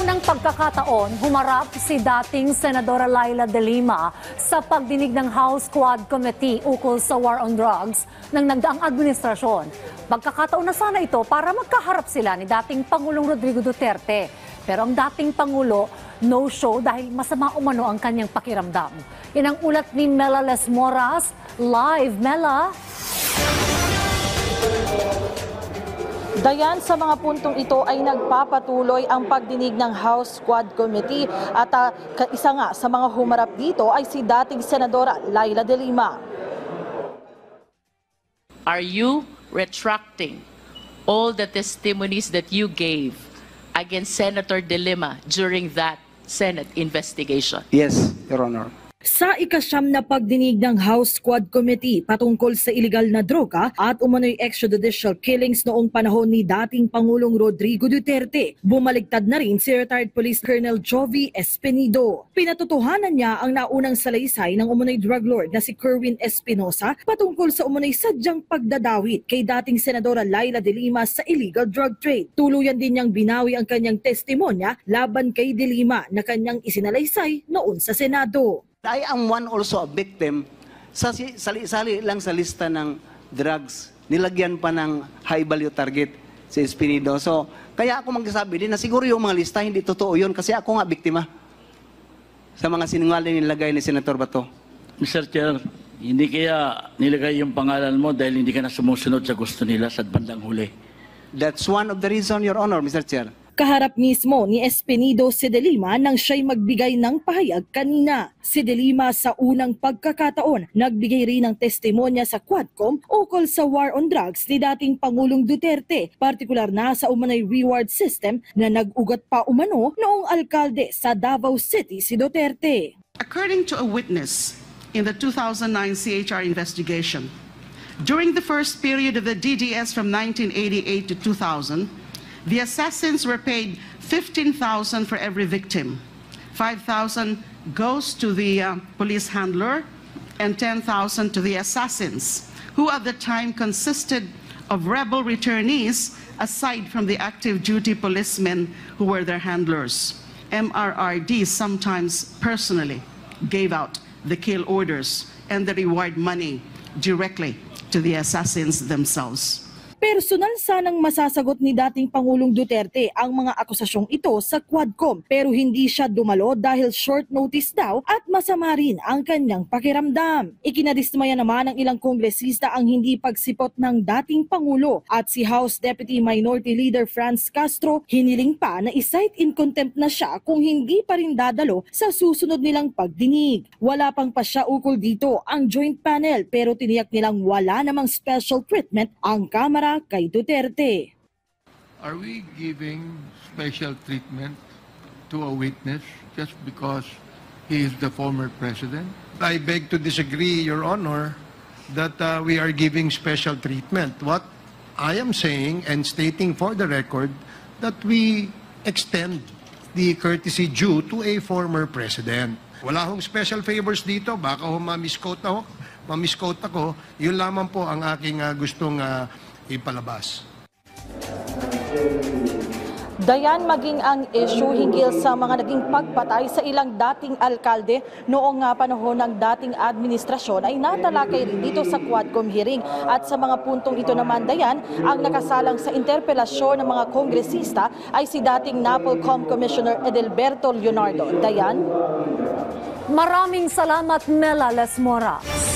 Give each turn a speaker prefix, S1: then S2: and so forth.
S1: unang pagkakataon, humarap si dating Senadora Laila De Lima sa pagdinig ng House Quad Committee ukol sa war on drugs ng nagdaang administrasyon. Pagkakataon na sana ito para magkaharap sila ni dating Pangulong Rodrigo Duterte. Pero ang dating Pangulo, no-show dahil masama umano ang kanyang pakiramdam. Yan ang ulat ni Mela Lesmoras. Live, Mela!
S2: Dayan, sa mga puntong ito ay nagpapatuloy ang pagdinig ng House Quad Committee at isa nga sa mga humarap dito ay si dating Senadora Laila De Lima.
S3: Are you retracting all the testimonies that you gave against Senator De Lima during that Senate investigation?
S4: Yes, Your Honor.
S2: Sa ikasyam na pagdinig ng House Quad Committee patungkol sa iligal na droga at umano'y extrajudicial killings noong panahon ni dating Pangulong Rodrigo Duterte, bumaligtad na rin si retired Police Colonel Jovi Espinido. Pinatotohanan niya ang naunang salaysay ng umano'y drug lord na si Kerwin Espinosa patungkol sa umano'y sadyang pagdadawit kay dating Senadora Laila De Lima sa illegal drug trade. Tuluyan din niyang binawi ang kanyang testimonya laban kay De Lima na kanyang isinalaysay noon sa Senado.
S4: I am one also a victim. Sali-sali lang sa lista ng drugs. Nilagyan pa ng high value target si Espinido. So, kaya ako magsasabi din na siguro yung mga lista hindi totoo yun kasi ako nga biktima sa mga sinungaling nilagay ni Senator Bato.
S5: Mr. Chair, hindi kaya nilagay yung pangalan mo dahil hindi ka na sumusunod sa gusto nila sa bandang huli?
S4: That's one of the reason, Your Honor, Mr. Chair.
S2: Kaharap mismo ni Espinido si De Lima nang siya'y magbigay ng pahayag kanina. Si De Lima sa unang pagkakataon, nagbigay rin ng testimonya sa Quadcom ukol sa war on drugs ni dating Pangulong Duterte, partikular na sa umano'y reward system na nag-ugat pa umano noong alkalde sa Davao City si Duterte.
S6: According to a witness in the 2009 CHR investigation, during the first period of the DDS from 1988 to 2000, the assassins were paid 15,000 for every victim. 5,000 goes to the police handler and 10,000 to the assassins, who at the time consisted of rebel returnees aside from the active duty policemen who were their handlers. MRRD sometimes personally gave out the kill orders and the reward money directly to the assassins themselves.
S2: Personal sanang masasagot ni dating Pangulong Duterte ang mga akusasyong ito sa Quadcom pero hindi siya dumalo dahil short notice daw at masama rin ang kanyang pakiramdam. Ikinadismaya naman ng ilang kongresista ang hindi pagsipot ng dating Pangulo at si House Deputy Minority Leader Franz Castro hiniling pa na i-cite in contempt na siya kung hindi pa rin dadalo sa susunod nilang pagdinig. Wala pang pasya ukol dito ang joint panel pero tiniyak nilang wala namang special treatment ang Kamara kay Duterte.
S7: Are we giving special treatment to a witness just because he is the former president?
S8: I beg to disagree, Your Honor, that we are giving special treatment. What I am saying and stating for the record that we extend the courtesy due to a former president. Wala hong special favors dito, baka ma-misquote ako. Yun lamang po ang aking gustong ipalabas.
S2: Dayan, maging ang issue hinggil sa mga naging pagpatay sa ilang dating alkalde noong panahon ng dating administrasyon ay natalakay rin dito sa Quadcom hearing. At sa mga puntong ito naman, Dayan, ang nakasalang sa interpelasyon ng mga kongresista ay si dating NAPOLCOM Commissioner Edelberto Leonardo. Dayan?
S1: Maraming salamat, Mela Lesmoras.